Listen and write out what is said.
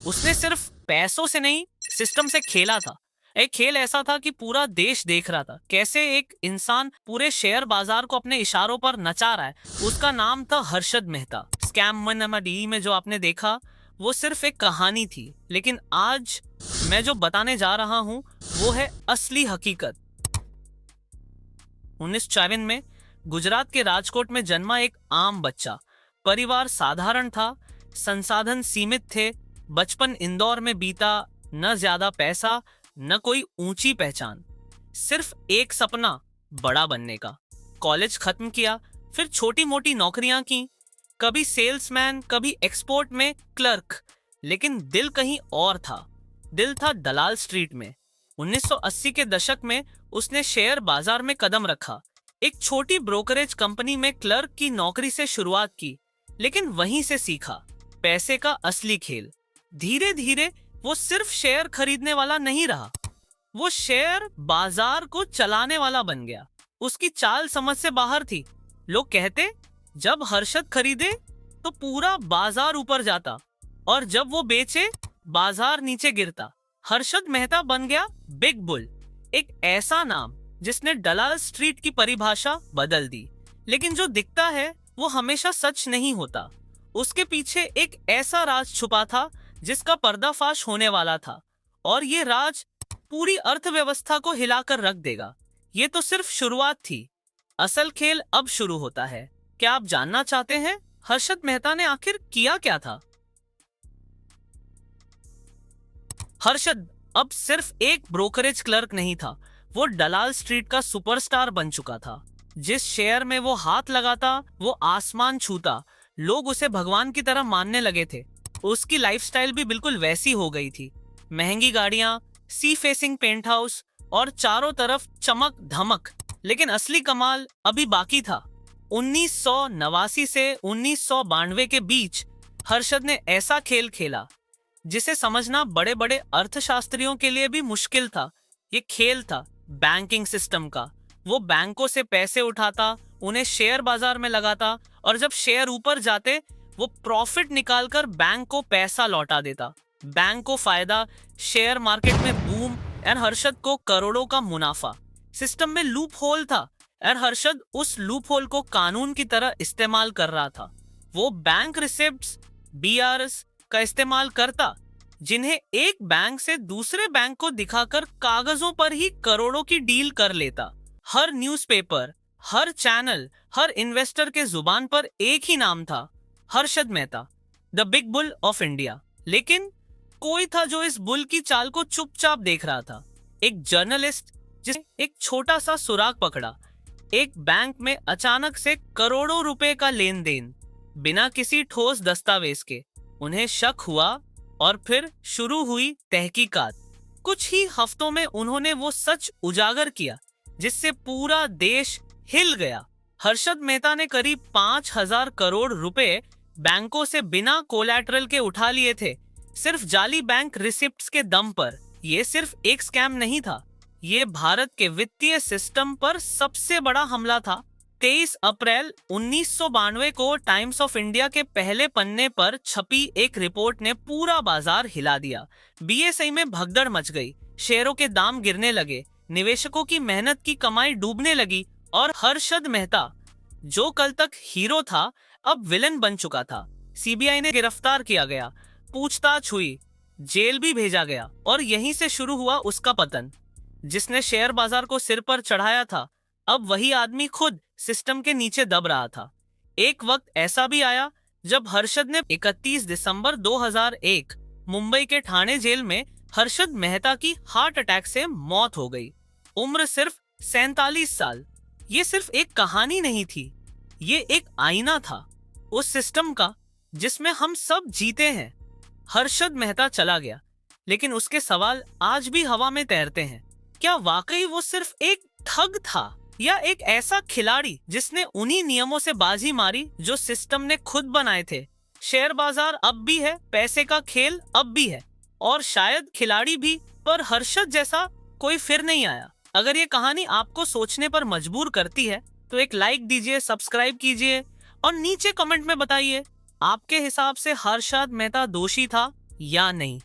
उसने सिर्फ पैसों से नहीं, सिस्टम से खेला था। एक खेल ऐसा था कि पूरा देश देख रहा था कैसे एक इंसान पूरे शेयर बाजार को अपने इशारों पर नचा रहा है। उसका नाम था हर्षद मेहता। स्कैम डी में जो आपने देखा वो सिर्फ एक कहानी थी, लेकिन आज मैं जो बताने जा रहा हूं वो है असली हकीकत। 1954 में गुजरात के राजकोट में जन्मा एक आम बच्चा। परिवार साधारण था, संसाधन सीमित थे। बचपन इंदौर में बीता, न ज्यादा पैसा न कोई ऊंची पहचान, सिर्फ एक सपना, बड़ा बनने का। कॉलेज खत्म किया, फिर छोटी मोटी नौकरियां की, कभी सेल्समैन, कभी एक्सपोर्ट में क्लर्क, लेकिन दिल कहीं और था। दिल था दलाल स्ट्रीट में। 1980 के दशक में उसने शेयर बाजार में कदम रखा। एक छोटी ब्रोकरेज कंपनी में क्लर्क की नौकरी से शुरुआत की, लेकिन वहीं से सीखा पैसे का असली खेल। धीरे धीरे वो सिर्फ शेयर खरीदने वाला नहीं रहा, वो शेयर बाजार को चलाने वाला बन गया। उसकी चाल समझ से बाहर थी। लोग कहते जब हर्षद खरीदे तो पूरा बाजार ऊपर जाता, और जब वो बेचे बाजार नीचे गिरता। हर्षद मेहता बन गया बिग बुल, एक ऐसा नाम जिसने दलाल स्ट्रीट की परिभाषा बदल दी। लेकिन जो दिखता है वो हमेशा सच नहीं होता। उसके पीछे एक ऐसा राज छुपा था जिसका पर्दाफाश होने वाला था, और ये राज पूरी अर्थव्यवस्था को हिलाकर रख देगा। ये तो सिर्फ शुरुआत थी, असल खेल अब शुरू होता है। क्या आप जानना चाहते हैं हर्षद मेहता ने आखिर किया क्या था? हर्षद अब सिर्फ एक ब्रोकरेज क्लर्क नहीं था, वो दलाल स्ट्रीट का सुपरस्टार बन चुका था। जिस शेयर में वो हाथ लगाता वो आसमान छूता। लोग उसे भगवान की तरह मानने लगे थे। उसकी लाइफस्टाइल भी बिल्कुल वैसी हो गई थी। महंगी गाड़ियां, सी फेसिंग पेंट हाउस और चारों तरफ चमक धमक। लेकिन असली कमाल अभी बाकी था। 1989 से 1992 के बीच हर्षद ने ऐसा खेल खेला जिसे समझना बड़े बड़े अर्थशास्त्रियों के लिए भी मुश्किल था। ये खेल था बैंकिंग सिस्टम का। वो बैंकों से पैसे उठाता, उन्हें शेयर बाजार में लगाता, और जब शेयर ऊपर जाते वो प्रॉफिट निकालकर बैंक को पैसा लौटा देता। बैंक को फायदा, शेयर मार्केट में बूम, और हर्षद को करोड़ों का मुनाफा। सिस्टम में लूप होल था, और हर्षद उस लूप होल को कानून की तरह इस्तेमाल कर रहा था। वो बैंक रिसिप्ट्स, बीआरएस का इस्तेमाल करता, जिन्हें एक बैंक से दूसरे बैंक को दिखाकर कागजों पर ही करोड़ों की डील कर लेता। हर न्यूज़पेपर, हर चैनल, हर इन्वेस्टर के जुबान पर एक ही नाम था, Harshad Mehta, the big bull of India. लेकिन कोई था जो इस बुल की चाल को चुपचाप देख रहा था। एक जर्नलिस्ट जिसने एक छोटा सा सुराग पकड़ा। एक बैंक में अचानक से करोड़ों रुपए का लेन देन, बिना किसी ठोस दस्तावेज के। उन्हें शक हुआ और फिर शुरू हुई तहकीकात। कुछ ही हफ्तों में उन्होंने वो सच उजागर किया जिससे पूरा देश हिल गया। हर्षद मेहता ने करीब 5,000 करोड़ रुपए बैंकों से बिना कोलैटरल के उठा लिए थे, सिर्फ जाली बैंक रिसिप्ट्स के दम पर। ये सिर्फ एक स्कैम नहीं था, ये भारत के वित्तीय सिस्टम पर सबसे बड़ा हमला था। 23 अप्रैल 1992 को टाइम्स ऑफ इंडिया के पहले पन्ने पर छपी एक रिपोर्ट ने पूरा बाजार हिला दिया। बीएसई में भगदड़ मच गई, शेयरों के दाम गिरने लगे, निवेशकों की मेहनत की कमाई डूबने लगी, और हर्षद मेहता, जो कल तक हीरो था, अब विलन बन चुका था। सीबीआई ने गिरफ्तार किया गया, पूछताछ हुई, जेल भी भेजा गया, और यहीं से शुरू हुआ उसका पतन। जिसने शेयर बाजार को सिर पर चढ़ाया था, अब वही आदमी खुद सिस्टम के नीचे दब रहा था। एक वक्त ऐसा भी आया जब हर्षद ने 31 दिसंबर 2001 मुंबई के ठाणे जेल में हर्षद मेहता की हार्ट अटैक से मौत हो गई। उम्र सिर्फ 47 साल। ये सिर्फ एक कहानी नहीं थी, ये एक आईना था उस सिस्टम का जिसमें हम सब जीते हैं। हर्षद मेहता चला गया, लेकिन उसके सवाल आज भी हवा में तैरते हैं। क्या वाकई वो सिर्फ एक ठग था, या एक ऐसा खिलाड़ी जिसने उन्हीं नियमों से बाजी मारी जो सिस्टम ने खुद बनाए थे? शेयर बाजार अब भी है, पैसे का खेल अब भी है, और शायद खिलाड़ी भी, पर हर्षद जैसा कोई फिर नहीं आया। अगर ये कहानी आपको सोचने पर मजबूर करती है तो एक लाइक दीजिए, सब्सक्राइब कीजिए, और नीचे कमेंट में बताइए आपके हिसाब से हर्षद मेहता दोषी था या नहीं।